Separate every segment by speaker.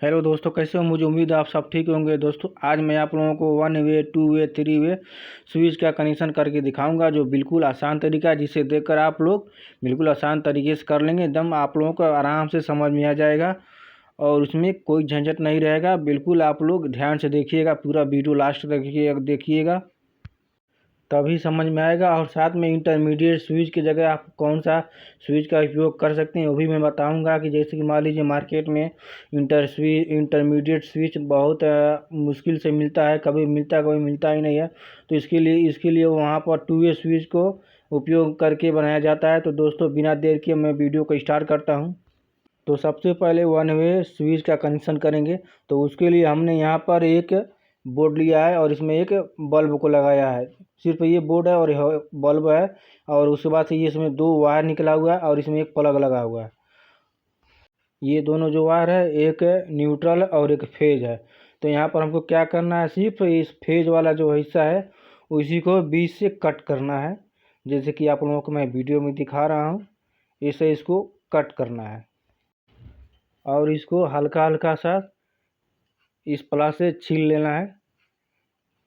Speaker 1: Hello दोस्तों, कैसे हो? मुझे उम्मीद है आप सब ठीक होंगे। दोस्तों, आज मैं आप लोगों को 1 वे 2 वे 3 वे स्विच का कनेक्शन करके दिखाऊंगा, जो बिल्कुल आसान तरीका है, जिसे देखकर आप लोग बिल्कुल आसान तरीके से कर लेंगे। एकदम आप लोगों को आराम से समझ में आ जाएगा और उसमें कोई झंझट नहीं रहेगा। बिल्कुल आप लोग ध्यान से देखिएगा, पूरा वीडियो लास्ट तक देखिएगा, तभी समझ में आएगा। और साथ में इंटरमीडिएट स्विच की जगह आप कौन सा स्विच का उपयोग कर सकते हैं वो भी मैं बताऊंगा। कि जैसे कि मान लीजिए मार्केट में इंटरमीडिएट स्विच बहुत मुश्किल से मिलता है, कभी मिलता है कभी मिलता ही नहीं है। तो इसके लिए वहाँ पर 2 वे स्विच को उपयोग करके बनाया जाता है। तो दोस्तों, बिना देर के मैं वीडियो को स्टार्ट करता हूँ। तो सबसे पहले 1 वे स्विच का कनेक्शन करेंगे। तो उसके लिए हमने यहाँ पर एक बोर्ड लिया है और इसमें एक बल्ब को लगाया है। सिर्फ ये बोर्ड है और यह बल्ब है। और उसके बाद से ये इसमें 2 वायर निकला हुआ है और इसमें एक प्लग लगा हुआ है। ये दोनों जो वायर है, एक न्यूट्रल और एक फेज है। तो यहाँ पर हमको क्या करना है, सिर्फ इस फेज वाला जो हिस्सा है उसी को बीच से कट करना है। जैसे कि आप लोगों को मैं वीडियो में दिखा रहा हूँ, इसे इसको कट करना है और इसको हल्का हल्का सा इस प्लास से छील लेना है।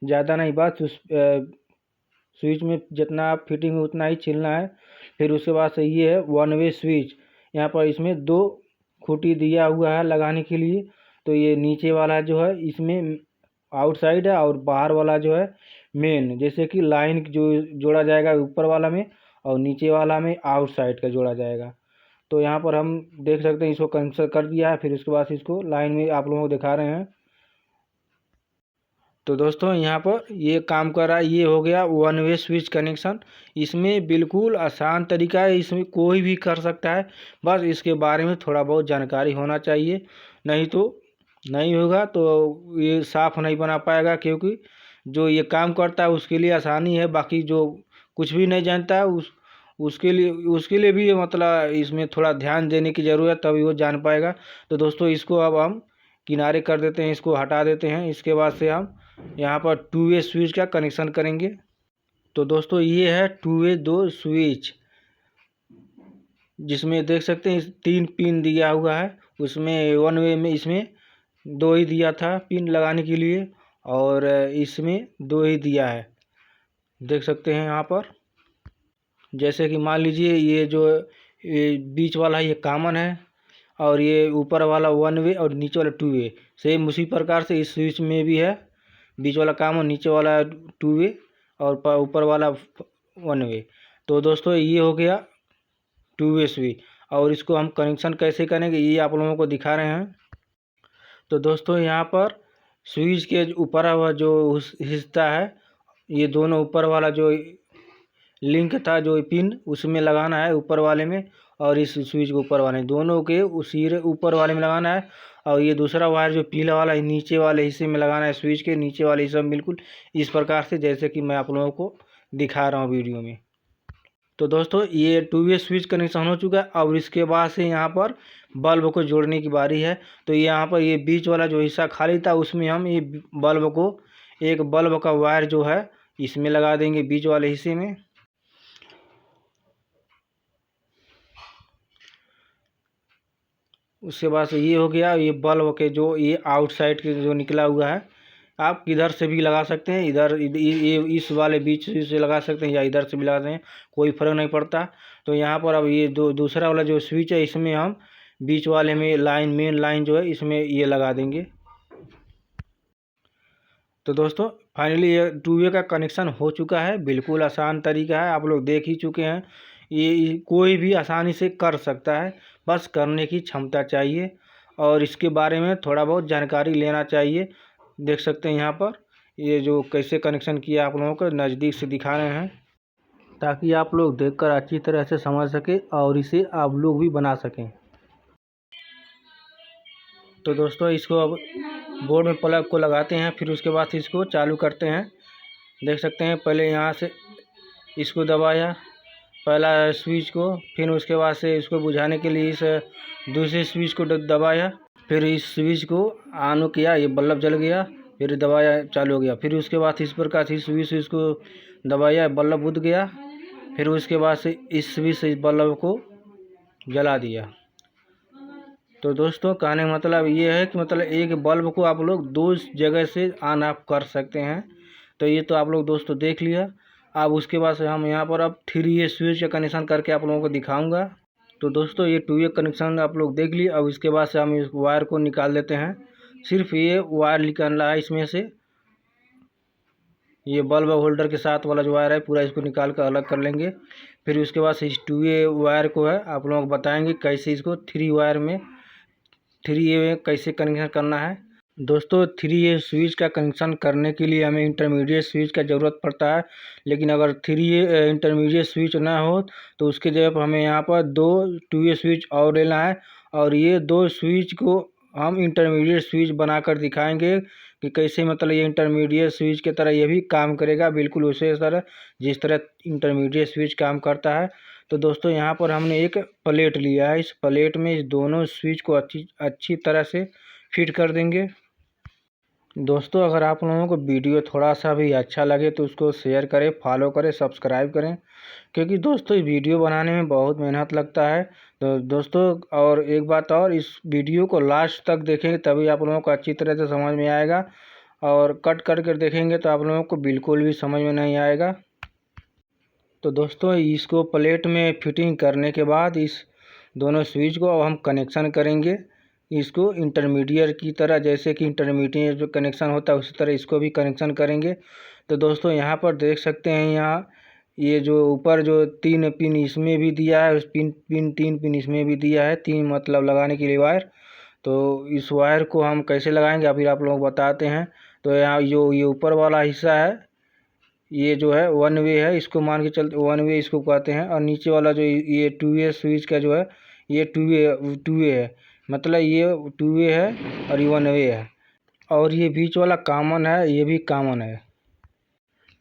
Speaker 1: ज़्यादा नहीं, बस उस स्विच में जितना आप फिटिंग है उतना ही छीलना है। फिर उसके बाद से ये है 1 वे स्विच। यहाँ पर इसमें 2 खूंटी दिया हुआ है लगाने के लिए। तो ये नीचे वाला जो है इसमें आउटसाइड है और बाहर वाला जो है मेन। जैसे कि लाइन जो जोड़ा जाएगा ऊपर वाला में और नीचे वाला में आउटसाइड का जोड़ा जाएगा। तो यहाँ पर हम देख सकते हैं, इसको कैंसिल कर दिया है। फिर उसके बाद इसको लाइन में आप लोगों को दिखा रहे हैं। तो दोस्तों, यहाँ पर ये काम कर रहा है। ये हो गया 1 वे स्विच कनेक्शन। इसमें बिल्कुल आसान तरीका है, इसमें कोई भी कर सकता है। बस इसके बारे में थोड़ा बहुत जानकारी होना चाहिए, नहीं तो नहीं होगा तो ये साफ़ नहीं बना पाएगा। क्योंकि जो ये काम करता है उसके लिए आसानी है, बाकी जो कुछ भी नहीं जानता है उसके लिए भी मतलब इसमें थोड़ा ध्यान देने की ज़रूरत, तभी वो जान पाएगा। तो दोस्तों, इसको अब हम किनारे कर देते हैं, इसको हटा देते हैं। इसके बाद से हम यहाँ पर 2 वे स्विच का कनेक्शन करेंगे। तो दोस्तों, ये है 2 वे 2 स्विच, जिसमें देख सकते हैं 3 पिन दिया हुआ है। उसमें 1 वे में इसमें 2 ही दिया था पिन लगाने के लिए, और इसमें 2 ही दिया है, देख सकते हैं यहाँ पर। जैसे कि मान लीजिए ये बीच वाला ये कॉमन है और ये ऊपर वाला 1 वे और नीचे वाला 2 वे। सेम उसी प्रकार से इस स्विच में भी है, बीच वाला कॉमन, नीचे वाला 2 वे और ऊपर वाला 1 वे। तो दोस्तों, ये हो गया 2 वे स्विच। और इसको हम कनेक्शन कैसे करेंगे ये आप लोगों को दिखा रहे हैं। तो दोस्तों, यहाँ पर स्विच के ऊपर वाला जो हिस्सा है, ये दोनों ऊपर वाला जो लिंक था जो पिन उसमें लगाना है, ऊपर वाले में, और इस स्विच के ऊपर वाले दोनों के उसी ऊपर वाले में लगाना है। और ये दूसरा वायर जो पीला वाला नीचे वाले हिस्से में लगाना है, स्विच के नीचे वाले हिस्से में, बिल्कुल इस प्रकार से जैसे कि मैं आप लोगों को दिखा रहा हूँ वीडियो में। तो दोस्तों, ये 2 वे स्विच कनेक्शन हो चुका है। अब इसके बाद से यहाँ पर बल्ब को जोड़ने की बारी है। तो यहाँ पर ये बीच वाला जो हिस्सा खाली था उसमें हम ये बल्ब को, एक बल्ब का वायर जो है इसमें लगा देंगे, बीच वाले हिस्से में। उसके बाद से ये हो गया ये बल्ब के जो ये आउटसाइड के जो निकला हुआ है। आप किधर से भी लगा सकते हैं, ये इस वाले बीच से लगा सकते हैं या इधर से भी लगा सकते हैं, कोई फ़र्क नहीं पड़ता। तो यहाँ पर अब ये दूसरा वाला जो स्विच है इसमें हम बीच वाले में मेन लाइन जो है इसमें ये लगा देंगे। तो दोस्तों, फाइनली ये 2 वे का कनेक्शन हो चुका है। बिल्कुल आसान तरीका है, आप लोग देख ही चुके हैं। ये कोई भी आसानी से कर सकता है, बस करने की क्षमता चाहिए और इसके बारे में थोड़ा बहुत जानकारी लेना चाहिए। देख सकते हैं यहाँ पर ये जो कैसे कनेक्शन किया आप लोगों को नज़दीक से दिखा रहे हैं, ताकि आप लोग देखकर अच्छी तरह से समझ सकें और इसे आप लोग भी बना सकें। तो दोस्तों, इसको अब बोर्ड में प्लग को लगाते हैं, फिर उसके बाद इसको चालू करते हैं। देख सकते हैं पहले यहाँ से इसको दबाया, पहला स्विच को, फिर उसके बाद से इसको बुझाने के लिए इस दूसरे स्विच को दबाया, फिर इस स्विच को ऑन किया, ये बल्ब जल गया, फिर दबाया, चालू हो गया। फिर उसके बाद इस प्रकार से स्विच को दबाया, बल्ब बुझ गया। फिर उसके बाद से इस स्विच से बल्ब को जला दिया। तो दोस्तों कहने का मतलब ये है कि मतलब एक बल्ब को आप लोग 2 जगह से ऑन ऑफ कर सकते हैं। तो ये तो आप लोग दोस्तों देख लिया। अब उसके बाद से हम यहाँ पर अब 3A स्विच का कनेक्शन करके आप लोगों को दिखाऊंगा। तो दोस्तों ये 2A कनेक्शन आप लोग देख लिए। अब इसके बाद से हम इस वायर को निकाल देते हैं। सिर्फ ये वायर निकालना है इसमें से, ये बल्ब होल्डर के साथ वाला जो वायर है पूरा इसको निकाल कर अलग कर लेंगे। फिर उसके बाद से इस 2A वायर को है आप लोग बताएंगे कैसे इसको 3A में कैसे कनेक्शन करना है। दोस्तों 3A स्विच का कनेक्शन करने के लिए हमें इंटरमीडिएट स्विच का ज़रूरत पड़ता है। लेकिन अगर 3A इंटरमीडिएट स्विच ना हो तो उसके जगह पर हमें यहाँ पर 2 2A स्विच और लेना है। और ये 2 स्विच को हम इंटरमीडिएट स्विच बनाकर दिखाएंगे कि कैसे मतलब ये इंटरमीडिएट स्विच की तरह ये भी काम करेगा, बिल्कुल उसी तरह जिस तरह इंटरमीडिएट स्विच काम करता है। तो दोस्तों यहाँ पर हमने एक प्लेट लिया है। इस प्लेट में इस दोनों स्विच को अच्छी तरह से फिट कर देंगे। दोस्तों अगर आप लोगों को वीडियो थोड़ा सा भी अच्छा लगे तो उसको शेयर करें, फॉलो करें, सब्सक्राइब करें, क्योंकि दोस्तों वीडियो बनाने में बहुत मेहनत लगता है। तो दोस्तों और एक बात और, इस वीडियो को लास्ट तक देखेंगे तभी आप लोगों को अच्छी तरह से समझ में आएगा। और कट कर देखेंगे तो आप लोगों को बिल्कुल भी समझ में नहीं आएगा। तो दोस्तों इसको प्लेट में फिटिंग करने के बाद इस दोनों स्विच को अब हम कनेक्शन करेंगे इसको इंटरमीडिएट की तरह, जैसे कि इंटरमीडिएट जो कनेक्शन होता है उसी तरह इसको भी कनेक्शन करेंगे। तो दोस्तों यहाँ पर देख सकते हैं, यहाँ ये जो ऊपर जो 3 पिन इसमें भी दिया है, उस 3 पिन इसमें भी दिया है, 3 मतलब लगाने के लिए वायर। तो इस वायर को हम कैसे लगाएंगे अभी आप लोग बताते हैं। तो यहाँ जो ये ऊपर वाला हिस्सा है ये जो है 1 वे है, इसको मान के चलते 1 वे इसको कहते हैं। और नीचे वाला जो ये 2A स्विच का जो है ये 2A है, मतलब ये 2A है और ये 1 वे है। और ये बीच वाला कॉमन है, ये भी कॉमन है।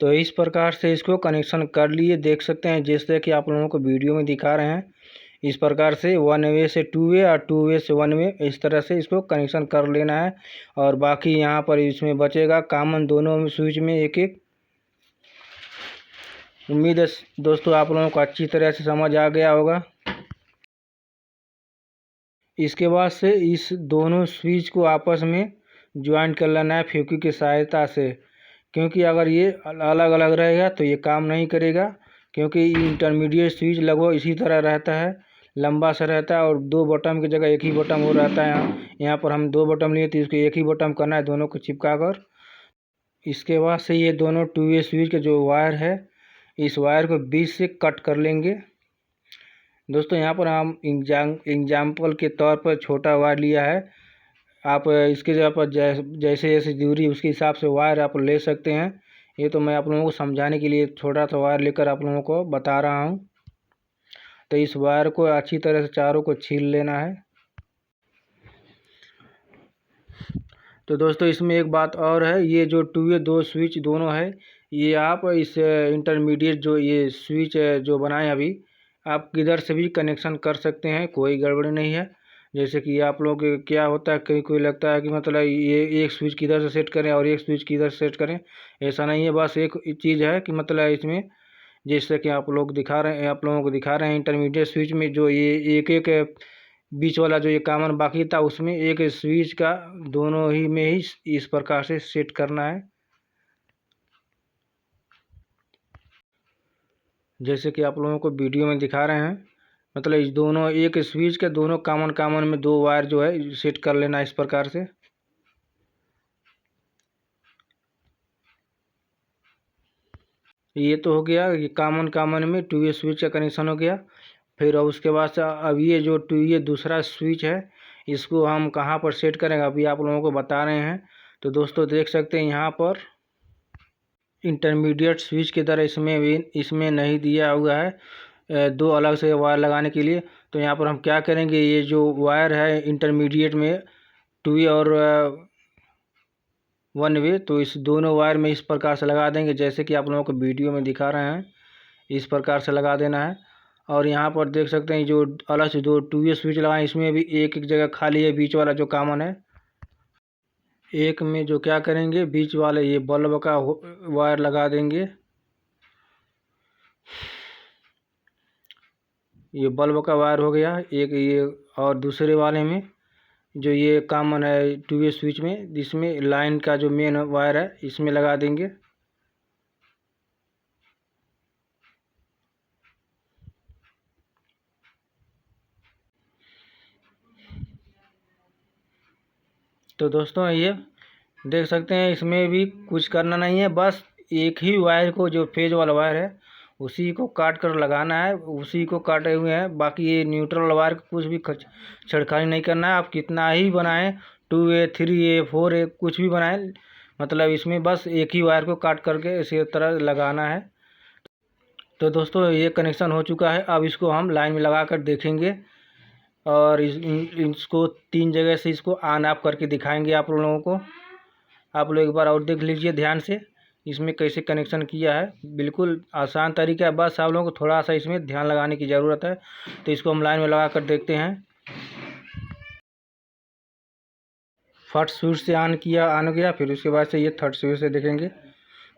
Speaker 1: तो इस प्रकार से इसको कनेक्शन कर लिए, देख सकते हैं जैसे कि आप लोगों को वीडियो में दिखा रहे हैं। इस प्रकार से 1 वे से 2A और 2A से 1 वे इस तरह से इसको कनेक्शन कर लेना है। और बाकी यहाँ पर इसमें बचेगा कॉमन दोनों स्विच में एक एक। उम्मीद है दोस्तों आप लोगों को अच्छी तरह से समझ आ गया होगा। इसके बाद से इस दोनों स्विच को आपस में ज्वाइन कर लेना है फेविक्विक की सहायता से, क्योंकि अगर ये अलग अलग रहेगा तो ये काम नहीं करेगा। क्योंकि इंटरमीडिएट स्विच लगभग इसी तरह रहता है, लंबा सा रहता है और 2 बटन की जगह एक ही बटन हो रहता है। यहाँ पर हम 2 बटन लिए तो इसको एक ही बटन करना है दोनों को चिपका कर। इसके बाद से ये दोनों 2A स्विच के जो वायर है इस वायर को बीच से कट कर लेंगे। दोस्तों यहाँ पर हम एग्जाम्पल के तौर पर छोटा वायर लिया है। आप इसके जगह पर जैसे जैसे दूरी उसके हिसाब से वायर आप ले सकते हैं। ये तो मैं आप लोगों को समझाने के लिए छोटा सा वायर लेकर आप लोगों को बता रहा हूँ। तो इस वायर को अच्छी तरह से चारों को छील लेना है। तो दोस्तों इसमें एक बात और है, ये जो 2A 2 स्विच दोनों है ये आप इस इंटरमीडिएट जो ये स्विच जो बनाए अभी आप किधर से भी कनेक्शन कर सकते हैं, कोई गड़बड़ी नहीं है। जैसे कि आप लोग क्या होता है कहीं कोई लगता है कि मतलब ये एक स्विच किधर से सेट करें और एक स्विच किधर से सेट करें, ऐसा नहीं है। बस एक चीज़ है कि मतलब इसमें जैसे कि आप लोग दिखा रहे हैं, आप लोगों को दिखा रहे हैं इंटरमीडिएट स्विच में जो ये एक एक बीच वाला जो ये कॉमन बाकी था उसमें एक स्विच का दोनों ही में ही इस प्रकार से सेट करना है। जैसे कि आप लोगों को वीडियो में दिखा रहे हैं, मतलब इस दोनों एक स्विच के दोनों कॉमन में 2 वायर जो है सेट कर लेना इस प्रकार से। ये तो हो गया, ये कॉमन में 2A स्विच का कनेक्शन हो गया। फिर उसके बाद से अब ये जो 2A दूसरा स्विच है इसको हम कहाँ पर सेट करेंगे अभी आप लोगों को बता रहे हैं। तो दोस्तों देख सकते हैं यहाँ पर इंटरमीडिएट स्विच की तरह इसमें नहीं दिया हुआ है 2 अलग से वायर लगाने के लिए। तो यहाँ पर हम क्या करेंगे, ये जो वायर है इंटरमीडिएट में 2A और 1 वे, तो इस दोनों वायर में इस प्रकार से लगा देंगे जैसे कि आप लोगों को वीडियो में दिखा रहे हैं, इस प्रकार से लगा देना है। और यहाँ पर देख सकते हैं जो अलग से 2A स्विच लगाएं इसमें भी एक एक जगह खाली है, बीच वाला जो कॉमन है। एक में जो क्या करेंगे बीच वाले ये बल्ब का वायर लगा देंगे, ये बल्ब का वायर हो गया एक ये। और दूसरे वाले में जो ये कॉमन है 2 वे स्विच में, जिसमें लाइन का जो मेन वायर है इसमें लगा देंगे। तो दोस्तों ये देख सकते हैं, इसमें भी कुछ करना नहीं है, बस एक ही वायर को, जो फेज वाला वायर है उसी को काट कर लगाना है, उसी को काटे हुए हैं। बाकी ये न्यूट्रल वायर को कुछ भी छेड़खानी नहीं करना है। आप कितना ही बनाएं, 2A 3A 4A कुछ भी बनाएं, मतलब इसमें बस एक ही वायर को काट करके इसी तरह लगाना है। तो दोस्तों ये कनेक्शन हो चुका है। अब इसको हम लाइन में लगा कर देखेंगे और इसको 3 जगह से इसको ऑन ऑफ करके दिखाएंगे आप लोगों को। आप लोग एक बार और देख लीजिए ध्यान से इसमें कैसे कनेक्शन किया है। बिल्कुल आसान तरीका है, बस आप लोगों को थोड़ा सा इसमें ध्यान लगाने की ज़रूरत है। तो इसको हम लाइन में लगा कर देखते हैं। फर्स्ट स्विच से ऑन हो गया, फिर उसके बाद से ये थर्ड स्विच से देखेंगे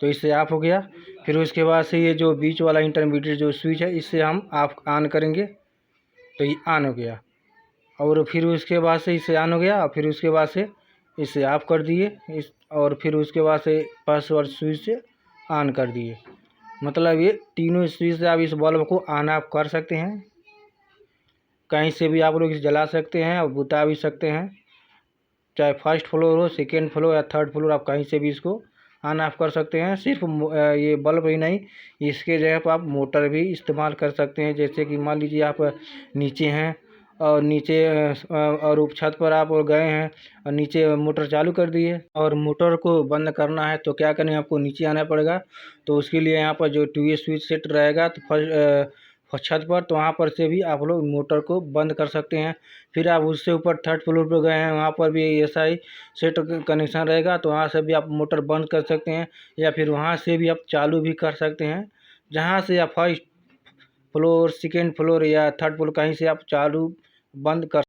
Speaker 1: तो इससे ऑफ हो गया। फिर उसके बाद से ये जो बीच वाला इंटरमीडिएट जो स्विच है इससे हम ऑन करेंगे तो ये ऑन हो गया। और फिर उसके बाद से इससे ऑन हो गया और फिर उसके बाद से इसे ऑफ कर दिए इस, और फिर उसके बाद से फर्स्ट वाले स्विच से ऑन कर दिए। मतलब ये तीनों स्विच से आप इस बल्ब को ऑन ऑफ कर सकते हैं। कहीं से भी आप लोग इसे जला सकते हैं और बुता भी सकते हैं, चाहे फर्स्ट फ्लोर हो, सेकेंड फ्लोर या थर्ड फ्लोर, आप कहीं से भी इसको ऑन ऑफ कर सकते हैं। सिर्फ ये बल्ब ही नहीं, इसके जगह पर आप मोटर भी इस्तेमाल कर सकते हैं। जैसे कि मान लीजिए आप नीचे हैं और नीचे और छत पर आप गए हैं और नीचे मोटर चालू कर दिए और मोटर को बंद करना है तो क्या करें, आपको नीचे आना पड़ेगा। तो उसके लिए यहाँ पर जो 2A स्विच सेट रहेगा तो फर्स्ट छत पर, तो वहाँ पर से भी आप लोग मोटर को बंद कर सकते हैं। फिर आप उससे ऊपर थर्ड फ्लोर पर गए हैं, वहाँ पर भी ऐसा ही सेट कनेक्शन रहेगा तो वहाँ से भी आप मोटर बंद कर सकते हैं या फिर वहाँ से भी आप चालू भी कर सकते हैं। जहाँ से आप फर्स्ट फ्लोर, सेकेंड फ्लोर या थर्ड फ्लोर कहीं से आप चालू बंद कर